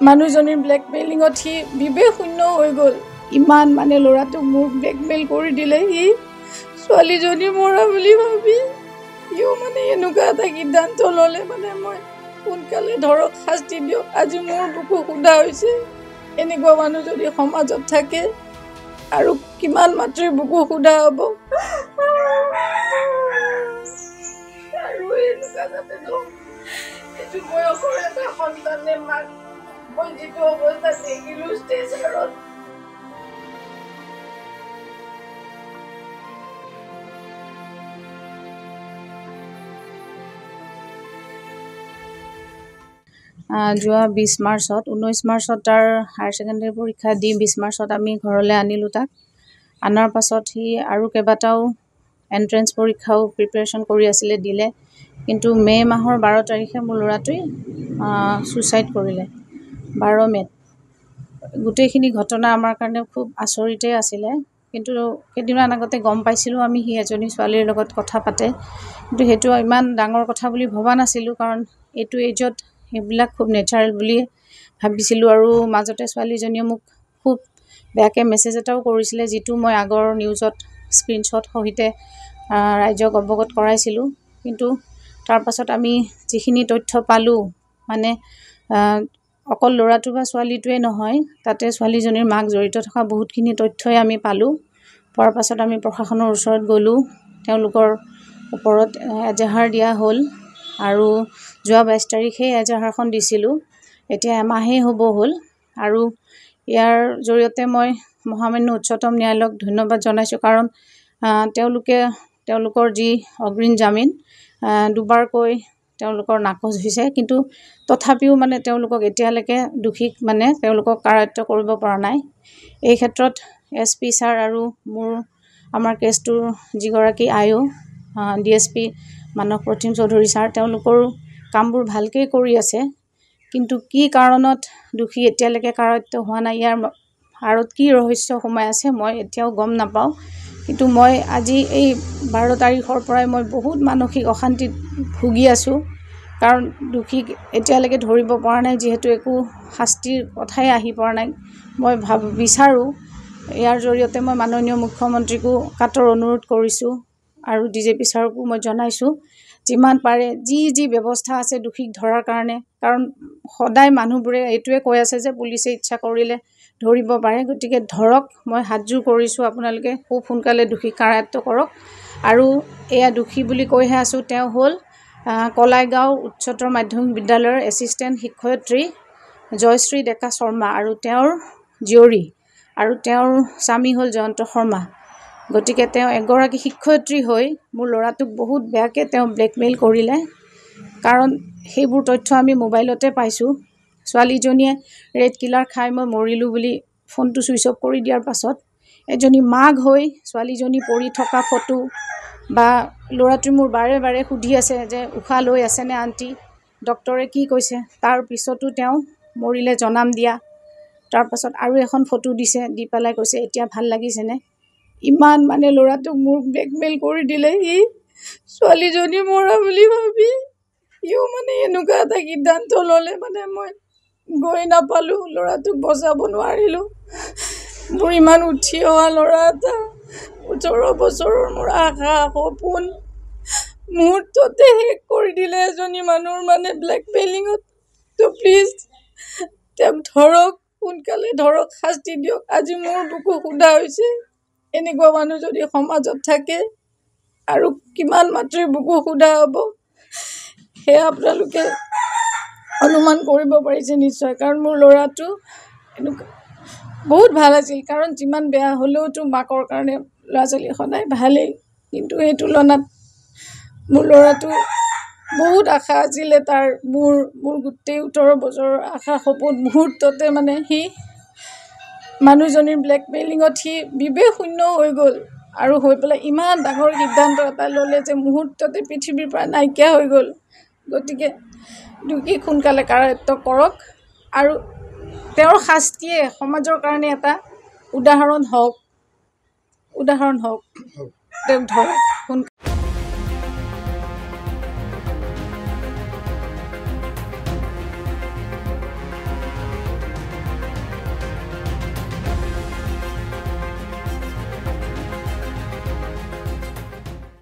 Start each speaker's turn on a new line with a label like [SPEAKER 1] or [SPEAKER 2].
[SPEAKER 1] মানুহজনীৰ ব্লেকমেইলিঙত সি বিবেক শূন্য হৈ গ'ল। ইমান মানে ল'ৰাটোক মোক ব্লেকমেইল কৰি দিলে। সি ছোৱালীজনী মৰা বুলি ভাবি সিও মানে এনেকুৱা এটা সিদ্ধান্ত ল'লে মানে মই সোনকালে ধৰক শাস্তি দিয়ক। আজি মোৰ বুকু সোধা হৈছে। এনেকুৱা মানুহ যদি সমাজত থাকে আৰু কিমান মাত্ৰাৰ বুকু সোধা হ'ব। আৰু এনেকুৱা যাতে এইটো বয়সৰ এটা সন্তানে মাক মই যিটো অৱস্থাত দেখিলোঁ ষ্টেচনত। যোৱা 20 মাৰ্চত 19 মাৰ্চত তাৰ হায়াৰ ছেকেণ্ডেৰী পৰীক্ষা দি 20 মাৰ্চত আমি ঘৰলৈ আনিলোঁ তাক। আনাৰ পাছত সি আৰু কেইবাটাও এণ্ট্ৰেঞ্চ পৰীক্ষাও প্ৰিপেৰেশ্যন কৰি আছিলে, দিলে। কিন্তু মে' মাহৰ 12 তাৰিখে মোৰ ল'ৰাটোৱে ছুইচাইড কৰিলে। 12 মে'ত। গোটেইখিনি ঘটনা আমাৰ কাৰণে খুব আচৰিতেই আছিলে। কিন্তু কেইদিনমান আগতে গম পাইছিলোঁ আমি সি এজনী ছোৱালীৰ লগত কথা পাতে। কিন্তু সেইটো ইমান ডাঙৰ কথা বুলি ভবা নাছিলোঁ, কাৰণ এইটো এজত সেইবিলাক খুব নেচাৰেল বুলি ভাবিছিলোঁ। আৰু মাজতে ছোৱালীজনীয়ে মোক খুব বেয়াকৈ মেছেজ এটাও কৰিছিলে, যিটো মই আগৰ নিউজত স্ক্ৰীনশ্বট সহিতে ৰাইজক অৱগত কৰাইছিলোঁ। কিন্তু তাৰপাছত আমি যিখিনি তথ্য পালোঁ, মানে অকল ল'ৰাটো বা ছোৱালীটোৱে নহয়, তাতে ছোৱালীজনীৰ মাক জড়িত থকা বহুতখিনি তথ্যই আমি পালোঁ। পোৱাৰ পাছত আমি প্ৰশাসনৰ ওচৰত গ'লোঁ। তেওঁলোকৰ ওপৰত এজাহাৰ দিয়া হ'ল আৰু যোৱা 22 তাৰিখে এজাহাৰখন দিছিলোঁ। এতিয়া এমাহেই হ'ব হ'ল। আৰু ইয়াৰ জৰিয়তে মই মহামান্য উচ্চতম ন্যায়ালয়ক ধন্যবাদ জনাইছোঁ, কাৰণ তেওঁলোকৰ যি অগ্ৰিম জামিন দুবাৰকৈ তেওঁলোকৰ নাকচ হৈছে। কিন্তু তথাপিও মানে তেওঁলোকক এতিয়ালৈকে দোষীক মানে তেওঁলোকক কাৰায়ত্ব কৰিব পৰা নাই। এই ক্ষেত্ৰত SP ছাৰ আৰু আমাৰ কেছটোৰ যিগৰাকী IO DSP Manas Pratim Choudhury sir, তেওঁলোকৰো কামবোৰ ভালকৈ কৰি আছে। কিন্তু কি কাৰণত দোষী এতিয়ালৈকে কাৰায়ত্ব হোৱা নাই, ইয়াৰ আঁৰত কি ৰহস্য সোমাই আছে মই এতিয়াও গম নাপাওঁ। কিন্তু মই আজি এই 12 তাৰিখৰ পৰাই মই বহুত মানসিক অশান্তিত ভুগি আছোঁ, কাৰণ দোষীক এতিয়ালৈকে ধৰিব পৰা নাই। যিহেতু একো শাস্তিৰ কথাই আহি পৰা নাই, মই বিচাৰোঁ ইয়াৰ জৰিয়তে মই মাননীয় মুখ্যমন্ত্ৰীকো কাতৰ অনুৰোধ কৰিছোঁ আৰু DGP ছাৰকো মই জনাইছোঁ, যিমান পাৰে যি ব্যৱস্থা আছে দোষীক ধৰাৰ কাৰণে। কাৰণ সদায় মানুহবোৰে এইটোৱে কৈ আছে যে পুলিচে ইচ্ছা কৰিলে ধৰিব পাৰে। গতিকে ধৰক, মই হাতযোৰ কৰিছোঁ, আপোনালোকে খুব সোনকালে দোষীক কাৰায়ত্ব কৰক। আৰু এয়া দোষী বুলি কৈহে আছোঁ। তেওঁ হ'ল কলাইগাঁও উচ্চতৰ মাধ্যমিক বিদ্যালয়ৰ এছিষ্টেণ্ট শিক্ষয়িত্ৰী জয়শ্ৰী ডেকা শৰ্মা আৰু তেওঁৰ জীয়ৰী, আৰু তেওঁৰ স্বামী হ'ল জয়ন্ত শৰ্মা। গতিকে তেওঁ এগৰাকী শিক্ষয়িত্ৰী হৈ মোৰ ল'ৰাটোক বহুত বেয়াকৈ তেওঁ ব্লেকমেইল কৰিলে। কাৰণ সেইবোৰ তথ্য আমি মোবাইলতে পাইছোঁ। ছোৱালীজনীয়ে ৰেড কিলাৰ খাই মই মৰিলোঁ বুলি ফোনটো ছুইচ অফ কৰি দিয়াৰ পাছত এজনী মাক হৈ ছোৱালীজনী পৰি থকা ফটো বা ল'ৰাটোৱে মোৰ বাৰে বাৰে সুধি আছে যে উশাহ লৈ আছেনে আণ্টি, ডক্টৰে কি কৈছে, তাৰ পিছতো তেওঁ মৰিলে জনাম দিয়া। তাৰপাছত আৰু এখন ফটো দিছে, দি পেলাই কৈছে এতিয়া ভাল লাগিছেনে। ইমান মানে ল'ৰাটোক মোক ব্লেকমেইল কৰি দিলে। সি ছোৱালীজনী মৰা বুলি ভাবি সিও মানে এনেকুৱা এটা সিদ্ধান্ত ল'লে মানে মই গৈ নাপালোঁ, ল'ৰাটোক বচাব নোৱাৰিলোঁ। মোৰ ইমান উঠি অহা ল'ৰা এটা, 18 বছৰৰ মোৰ আশা সপোন মুহূৰ্ততে শেষ কৰি দিলে এজনী মানুহৰ মানে ব্লেকমেইলিঙত। তো প্লিজ তেওঁক ধৰক, সোনকালে ধৰক, শাস্তি দিয়ক। আজি মোৰ বুকু সোধা হৈছে। এনেকুৱা মানুহ যদি সমাজত থাকে আৰু কিমান মাত্ৰাৰ বুকু সোধা হ'ব, সেয়া আপোনালোকে অনুমান কৰিব পাৰিছে নিশ্চয়। কাৰণ মোৰ ল'ৰাটো এনেকুৱা বহুত ভাল আছিল, কাৰণ যিমান বেয়া হ'লেওতো মাকৰ কাৰণে ল'ৰা ছোৱালী সদায় ভালেই। কিন্তু এই তুলনাত মোৰ ল'ৰাটো বহুত আশা আছিলে তাৰ, মোৰ গোটেই 18 বছৰৰ আশা সপোন মুহূৰ্ততে মানে সি মানুহজনীৰ ব্লেকমেইলিঙত সি বিবেক শূন্য হৈ গ'ল। আৰু হৈ পেলাই ইমান ডাঙৰ সিদ্ধান্ত এটা ল'লে যে মুহূৰ্ততে পৃথিৱীৰ পৰা নাইকিয়া হৈ গ'ল। গতিকে দোষীক সোনকালে কাৰায়ত্ব কৰক আৰু তেওঁৰ শাস্তিয়ে সমাজৰ কাৰণে এটা উদাহৰণ হওক। তেওঁক ধৰক সোনকালে।